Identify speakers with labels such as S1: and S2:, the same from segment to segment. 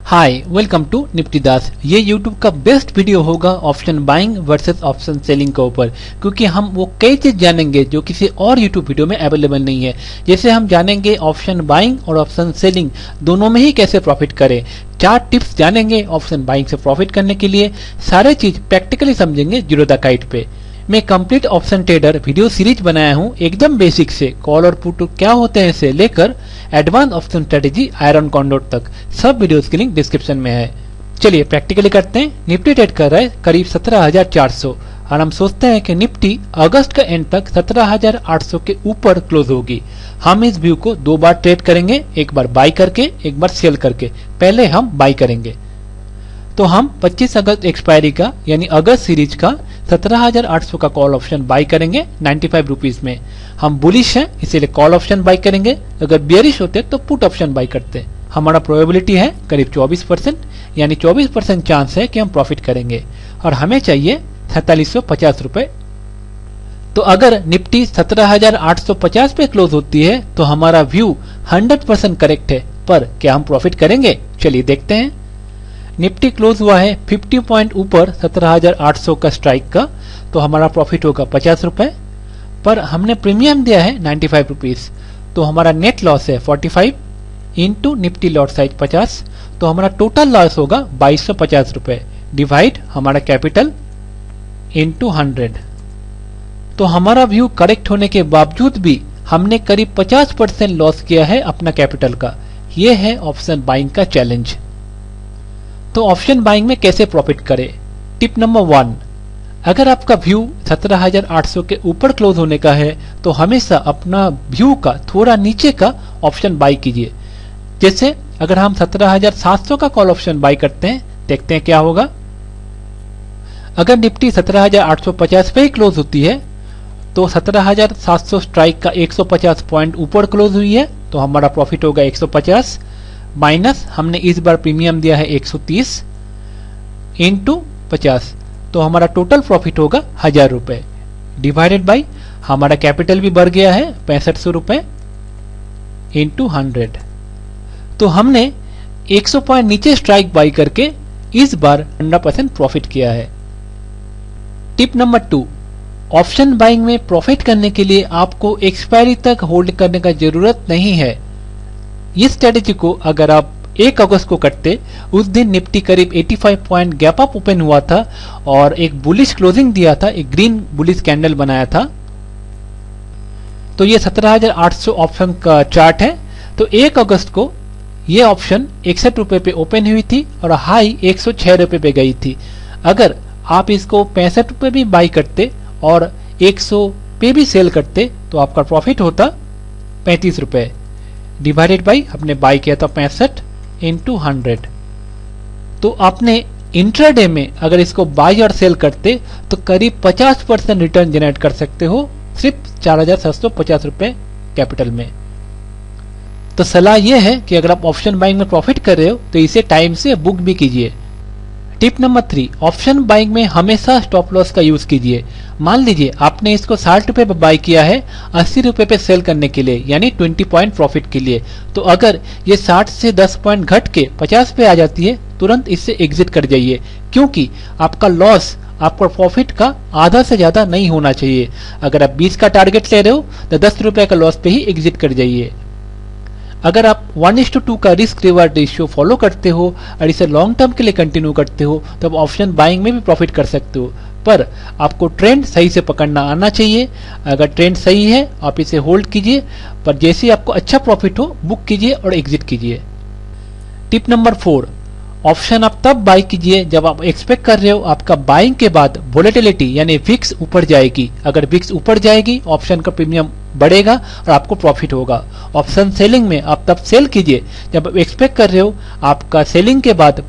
S1: Hi welcome to Nifty दास। ये YouTube का best video होगा option buying versus option selling के ऊपर, क्योंकि हम वो कई चीज जानेंगे जो किसी और यूट्यूब वीडियो में अवेलेबल नहीं है। जैसे हम जानेंगे ऑप्शन बाइंग और ऑप्शन सेलिंग दोनों में ही कैसे प्रॉफिट करें, 4 टिप्स जानेंगे ऑप्शन बाइंग से प्रॉफिट करने के लिए। सारे चीज प्रैक्टिकली समझेंगे जीरो द काइट पे। मैं complete option trader video series बनाया हूँ, एकदम बेसिक से कॉल और पुट क्या होते हैं से लेकर advance option strategy iron condor तक सब वीडियोस की लिंक डिस्क्रिप्शन में है। चलिए प्रैक्टिकली करते हैं। निफ्टी ट्रेड कर रहा है करीब 17,400 और हम सोचते हैं कि निफ्टी अगस्त का एंड तक 17,800 के ऊपर क्लोज होगी। हम इस व्यू को 2 बार ट्रेड करेंगे, एक बार बाई करके एक बार सेल करके। पहले हम बाई करेंगे तो हम 25 अगस्त एक्सपायरी का यानी अगस्त सीरीज का 17,800 का कॉल ऑप्शन बाई करेंगे 95 रुपीज में। हम बुलिश हैं इसीलिए कॉल ऑप्शन बाई करेंगे, अगर बियरिश होते तो पुट ऑप्शन बाई करते। हमारा प्रोबेबिलिटी है करीब 24%, यानी 24% चांस है कि हम प्रॉफिट करेंगे और हमें चाहिए 4750 रुपए। तो अगर निफ्टी 17,850 पे क्लोज होती है तो हमारा व्यू 100% करेक्ट है, पर क्या हम प्रॉफिट करेंगे? चलिए देखते हैं। निफ्टी क्लोज हुआ है 50 पॉइंट ऊपर 17,800 का स्ट्राइक का, तो हमारा प्रॉफिट होगा 50 रुपए, पर हमने प्रीमियम दिया है 95 रुपीज, तो हमारा नेट लॉस है 45 इंटू निफ्टी लॉट साइज 50, तो हमारा टोटल लॉस होगा 2250 रुपए डिवाइड हमारा कैपिटल इंटू 100। तो हमारा व्यू करेक्ट होने के बावजूद भी हमने करीब 50% लॉस किया है अपना कैपिटल का। यह है ऑप्शन बाइंग का चैलेंज। तो ऑप्शन बाइंग में कैसे प्रॉफिट करें? टिप नंबर 1, अगर आपका व्यू 17,800 के ऊपर क्लोज होने का है तो हमेशा अपना व्यू का थोड़ा नीचे का ऑप्शन बाई कीजिए। जैसे अगर हम 17,700 का कॉल ऑप्शन बाई करते हैं, देखते हैं क्या होगा। अगर निफ्टी 17,850 पे ही क्लोज होती है तो 17,700 स्ट्राइक का 150 पॉइंट ऊपर क्लोज हुई है, तो हमारा प्रॉफिट होगा 150 माइनस हमने इस बार प्रीमियम दिया है 130 इंटू 50, तो हमारा टोटल प्रॉफिट होगा 1000 रुपए डिवाइडेड बाई हमारा कैपिटल भी बढ़ गया है 6500 रुपए इंटू 100। तो हमने 100 पॉइंट नीचे स्ट्राइक बाई करके इस बार 100% प्रॉफिट किया है। टिप नंबर 2, ऑप्शन बाइंग में प्रॉफिट करने के लिए आपको एक्सपायरी तक होल्ड करने का जरूरत नहीं है। इस स्ट्रेटेजी को अगर आप 1 अगस्त को करते, उस दिन निफ्टी करीब 85 पॉइंट गैप अप ओपन हुआ था और एक बुलिश क्लोजिंग दिया था, एक ग्रीन बुलिश कैंडल बनाया था। तो ये 17,800 ऑप्शन का चार्ट है। तो 1 अगस्त को ये ऑप्शन 61 रुपए पे ओपन हुई थी और हाई 106 रुपए पे गई थी। अगर आप इसको 65 रुपए भी बाई करते और 100 पे भी सेल करते तो आपका प्रॉफिट होता 35 रुपए डिवाइडेड बाई हमने बाई किया था 65 इंटू 100। तो आपने इंट्राडे में अगर इसको बाई और सेल करते तो करीब 50% रिटर्न जनरेट कर सकते हो सिर्फ 4,750 रुपए कैपिटल में। तो सलाह यह है कि अगर आप ऑप्शन बाइंग में प्रॉफिट कर रहे हो तो इसे टाइम से बुक भी कीजिए। टिप नंबर 3, ऑप्शन बाइंग में हमेशा स्टॉप लॉस का यूज कीजिए। मान लीजिए आपने इसको 60 रुपए पे बाई किया है 80 रुपए पे सेल करने के लिए, यानी 20 पॉइंट प्रॉफिट के लिए। तो अगर ये 60 से 10 पॉइंट घट के 50 पे आ जाती है, तुरंत इससे एग्जिट कर जाइए, क्योंकि आपका लॉस आपका प्रॉफिट का आधा से ज्यादा नहीं होना चाहिए। अगर आप 20 का टारगेट ले रहे हो तो 10 रुपए का लॉस पे ही एग्जिट कर जाइए। अगर आप 1:2 का रिस्क रिवार्ड रेशियो फॉलो करते हो और इसे लॉन्ग टर्म के लिए कंटिन्यू करते हो तो आप ऑप्शन बाइंग में भी प्रॉफिट कर सकते हो, पर आपको ट्रेंड सही से पकड़ना आना चाहिए। अगर ट्रेंड सही है आप इसे होल्ड कीजिए, पर जैसे ही आपको अच्छा प्रॉफिट हो बुक कीजिए और एग्जिट कीजिए। टिप नंबर 4, ऑप्शन आप तब बाई कीजिए जब आप एक्सपेक्ट कर रहे हो आपका बाइंग के बाद वोलेटिलिटी यानी विक्स ऊपर जाएगी। अगर विक्स ऊपर जाएगी ऑप्शन का प्रीमियम बढ़ेगा और आपको प्रॉफिट होगा। ऑप्शन सेलिंग में आप तब सेल कीजिए जब आप एक्सपेक्ट कर रहे हो आपका सेलिंग के बाद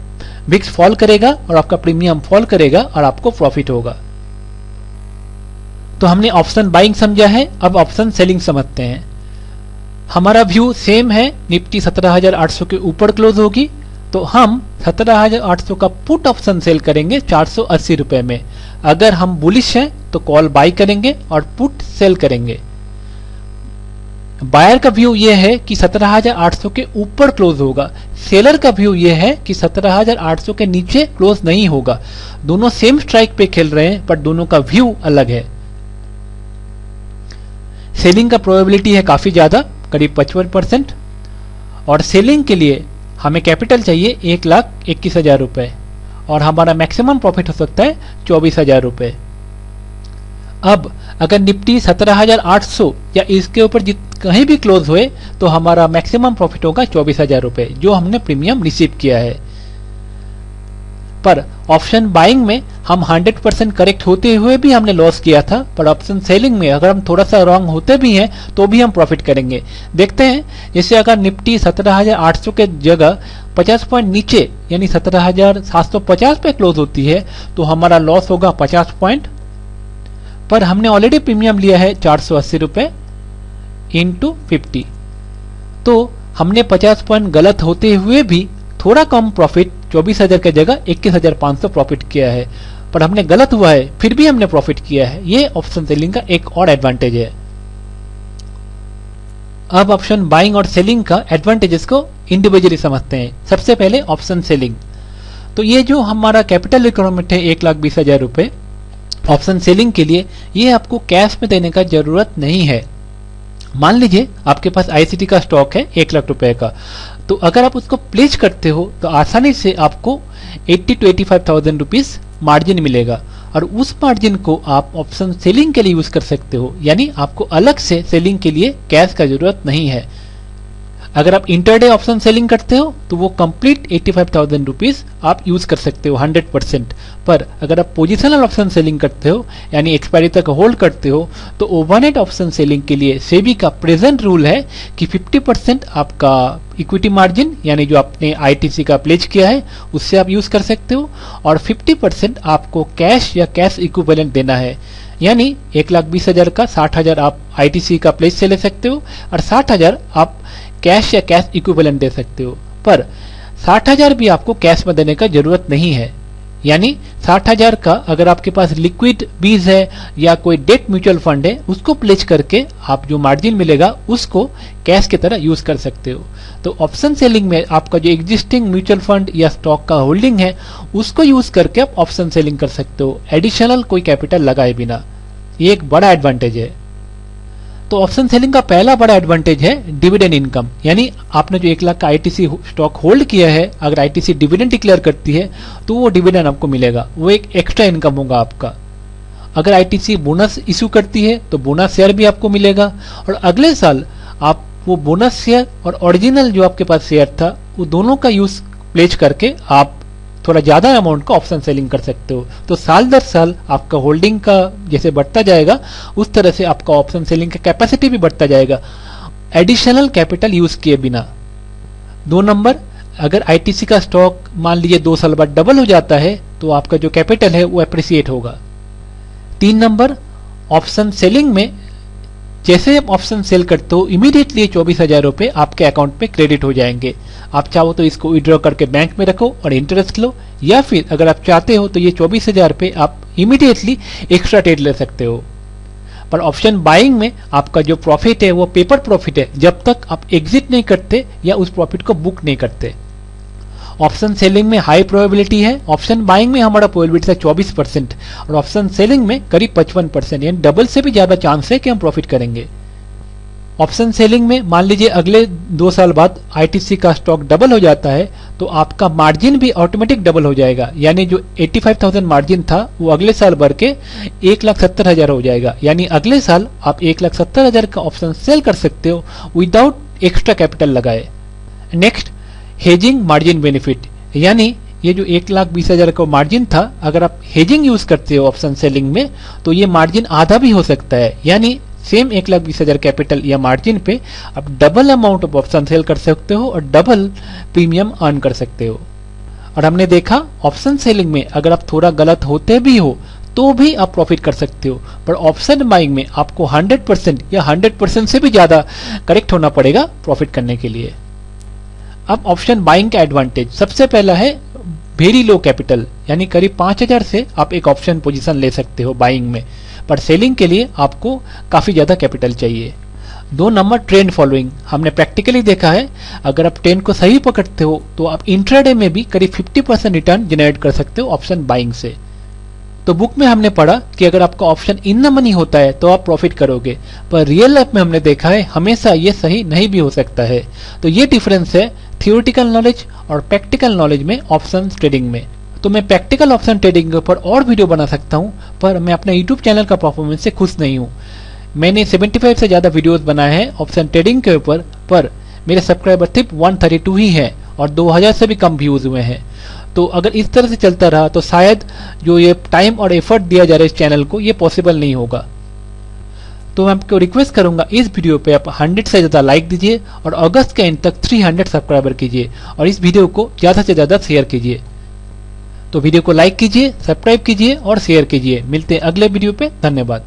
S1: विक्स फॉल करेगा और आपका प्रीमियम फॉल करेगा और आपको प्रॉफिट होगा। तो हमने ऑप्शन बाइंग समझा है, अब ऑप्शन सेलिंग समझते हैं। हमारा व्यू सेम है, निफ्टी 17,800 के ऊपर क्लोज होगी, तो हम 17,800 का पुट ऑप्शन सेल करेंगे 480 रुपए में। अगर हम बुलिश हैं तो कॉल बाई करेंगे और पुट सेल करेंगे। बायर का व्यू ये है कि 17,800 के ऊपर क्लोज होगा, सेलर का व्यू ये है कि 17,800 के नीचे क्लोज नहीं होगा। दोनों सेम स्ट्राइक पे खेल रहे हैं, पर दोनों का व्यू अलग है। सेलिंग का प्रोबेबिलिटी है काफी ज्यादा, करीब 55%, और सेलिंग के लिए हमें कैपिटल चाहिए 1,21,000 रुपए, और हमारा मैक्सिमम प्रॉफिट हो सकता है 24,000 रुपए। अब अगर निफ्टी 17,800 या इसके ऊपर कहीं भी क्लोज हुए तो हमारा मैक्सिमम प्रॉफिट होगा 24,000 रुपए, जो हमने प्रीमियम रिसीव किया है। पर ऑप्शन बाइंग में हम 100% करेक्ट होते हुए भी हमने लॉस किया था, पर ऑप्शन सेलिंग में अगर हम थोड़ा सा रॉन्ग होते भी हैं तो भी हम प्रॉफिट करेंगे। देखते हैं, जैसे अगर निफ्टी 17,800 के जगह 50 पॉइंट नीचे यानी 17,750 पे क्लोज होती है तो हमारा लॉस होगा 50 पॉइंट, पर हमने ऑलरेडी प्रीमियम लिया है 480 रुपए इंटू 50, तो हमने 50 पॉइंट गलत होते हुए भी थोड़ा कम प्रॉफिट 24,000 की जगह 21,500 प्रॉफिट किया है, पर हमने गलत हुआ है फिर भी हमने प्रॉफिट किया है। ये ऑप्शन सेलिंग का एक और एडवांटेज है। अब ऑप्शन बाइंग और सेलिंग का एडवांटेजेस को इंडिविजुअली समझते हैं। सबसे पहले ऑप्शन सेलिंग, तो ये जो हमारा कैपिटल रिक्वायरमेंट है 1,20,000 रुपए, ऑप्शन सेलिंग के लिए ये आपको कैश में देने का जरूरत नहीं है। मान लीजिए आपके पास आईसीटी का स्टॉक है 1,00,000 रुपए का, तो अगर आप उसको प्लेस करते हो तो आसानी से आपको 80 to 85,000 रुपीज मार्जिन मिलेगा, और उस मार्जिन को आप ऑप्शन सेलिंग के लिए यूज कर सकते हो, यानी आपको अलग से सेलिंग के लिए कैश का जरूरत नहीं है। अगर आप इंटरडे ऑप्शन सेलिंग करते हो तो वो कंप्लीट 85,000 रुपीज आप यूज कर सकते हो 100%, पर अगर आप पोजिशनल ऑप्शन सेलिंग करते हो यानी एक्सपायरी तक होल्ड करते हो तो ओवरनाइट ऑप्शन सेलिंग के लिए सेबी का प्रेजेंट रूल है कि 50% आपका इक्विटी मार्जिन यानी जो आपने आईटीसी का प्लेज किया है उससे आप यूज कर सकते हो, और 50% आपको कैश या कैश इक्विवेलेंट देना है, यानी 1,20,000 का 60,000 आप आईटीसी का प्लेज से ले सकते हो और 60,000 आप कैश या कैश इक्विवेलेंट दे सकते हो। पर 60,000 भी आपको कैश में देने का जरूरत नहीं है, यानी 60,000 का अगर आपके पास लिक्विड बीज है या कोई डेट म्यूचुअल फंड है उसको प्लेज करके आप जो मार्जिन मिलेगा उसको कैश की तरह यूज कर सकते हो। तो ऑप्शन सेलिंग में आपका जो एग्जिस्टिंग म्यूचुअल फंड या स्टॉक का होल्डिंग है उसको यूज करके आप ऑप्शन सेलिंग कर सकते हो एडिशनल कोई कैपिटल लगाए बिना। ये एक बड़ा एडवांटेज है। तो ऑप्शन सेलिंग का पहला बड़ा एडवांटेज है डिविडेंड इनकम, यानी आपने जो 1,00,000 का आईटीसी स्टॉक होल्ड किया है अगर आईटीसी डिविडेंड डिक्लेयर करती है तो वो डिविडेंड आपको मिलेगा, वो एक एक्स्ट्रा इनकम होगा आपका। अगर आईटीसी बोनस इश्यू करती है तो बोनस शेयर भी आपको मिलेगा, और अगले साल आप वो बोनस शेयर और ओरिजिनल जो आपके पास शेयर था वो दोनों का यूज प्लेज करके आप थोड़ा ज्यादा अमाउंट का ऑप्शन सेलिंग कर सकते हो। तो साल दर साल आपका होल्डिंग का जैसे बढ़ता जाएगा उस तरह से आपका ऑप्शन सेलिंग का कैपेसिटी भी बढ़ता जाएगा एडिशनल कैपिटल यूज किए बिना। 2 नंबर, अगर आईटीसी का स्टॉक मान लीजिए 2 साल बाद डबल हो जाता है तो आपका जो कैपिटल है वो एप्रिसिएट होगा। 3 नंबर, ऑप्शन सेलिंग में जैसे आप ऑप्शन सेल करते हो इमीडिएटली 24,000 रुपए आपके अकाउंट पे क्रेडिट हो जाएंगे। आप चाहो तो इसको विड्रॉ करके बैंक में रखो और इंटरेस्ट लो, या फिर अगर आप चाहते हो तो ये 24,000 पे आप इमीडिएटली एक्स्ट्रा ट्रेड ले सकते हो। पर ऑप्शन बाइंग में आपका जो प्रॉफिट है वो पेपर प्रॉफिट है जब तक आप एग्जिट नहीं करते या उस प्रॉफिट को बुक नहीं करते। ऑप्शन सेलिंग में हाई प्रोबेबिलिटी है, ऑप्शन बाइंग में हमारा प्रोबेबिलिटी है 24% और ऑप्शन सेलिंग में करीब 55%, यानी डबल से भी ज्यादा चांस है कि हम प्रॉफिट करेंगे। ऑप्शन सेलिंग में मान लीजिए अगले 2 साल बाद आईटीसी का स्टॉक डबल हो जाता है तो आपका मार्जिन भी ऑटोमेटिक डबल हो जाएगा, यानी जो 85,000 मार्जिन था वो अगले साल बढ़ के 1,70,000 हो जाएगा, यानी अगले साल आप 1,70,000 का ऑप्शन सेल कर सकते हो विदाउट एक्स्ट्रा कैपिटल लगाए। नेक्स्ट, हेजिंग मार्जिन बेनिफिट, यानी ये जो 1,20,000 का मार्जिन था अगर आप हेजिंग यूज करते हो ऑप्शन सेलिंग में तो ये मार्जिन आधा भी हो सकता है, यानी सेम 1,20,000 कैपिटल या मार्जिन पे आप double amount of option sell कर सकते हो और डबल प्रीमियम अर्न कर सकते हो। और हमने देखा ऑप्शन सेलिंग में अगर आप थोड़ा गलत होते भी हो तो भी आप प्रॉफिट कर सकते हो, पर ऑप्शन बाइंग में आपको 100% या 100% से भी ज्यादा करेक्ट होना पड़ेगा प्रॉफिट करने के लिए। अब ऑप्शन बाइंग का एडवांटेज, सबसे पहला है वेरी लो कैपिटल, यानी करीब 5,000 से आप एक ऑप्शन पोजीशन ले सकते हो बाइंग में, पर सेलिंग के लिए आपको काफी ज्यादा कैपिटल चाहिए। 2 नंबर ट्रेंड फॉलोइंग, हमने प्रैक्टिकली देखा है अगर आप ट्रेंड को सही पकड़ते हो तो आप इंट्राडे में भी करीब 50% रिटर्न जनरेट कर सकते हो ऑप्शन बाइंग से। तो बुक में हमने पढ़ा कि अगर आपका ऑप्शन इन द मनी होता है तो आप प्रॉफिट करोगे, पर रियल लाइफ में हमने देखा है हमेशा ये सही नहीं भी हो सकता है। तो ये डिफरेंस है थियोरेटिकल नॉलेज और प्रैक्टिकल नॉलेज में ऑप्शन ट्रेडिंग में। तो मैं प्रैक्टिकल ऑप्शन ट्रेडिंग के ऊपर और वीडियो बना सकता हूं, पर मैं अपने यूट्यूब चैनल का परफॉर्मेंस से खुश नहीं हूं। मैंने 75 से ज्यादा वीडियोस बनाए हैं ऑप्शन ट्रेडिंग के ऊपर, पर मेरे सब्सक्राइबर सिर्फ 132 ही हैं और 2000 से भी कम व्यूज हुए हैं। तो अगर इस तरह से चलता रहा तो शायद जो ये टाइम और एफर्ट दिया जा रहा है इस चैनल को, ये पॉसिबल नहीं होगा। तो मैं आपको रिक्वेस्ट करूंगा इस वीडियो पे आप 100 से ज्यादा लाइक दीजिए और अगस्त के एंड तक 300 सब्सक्राइबर कीजिए और इस वीडियो को ज्यादा से ज्यादा शेयर कीजिए। तो वीडियो को लाइक कीजिए, सब्सक्राइब कीजिए और शेयर कीजिए। मिलते हैं अगले वीडियो पे। धन्यवाद।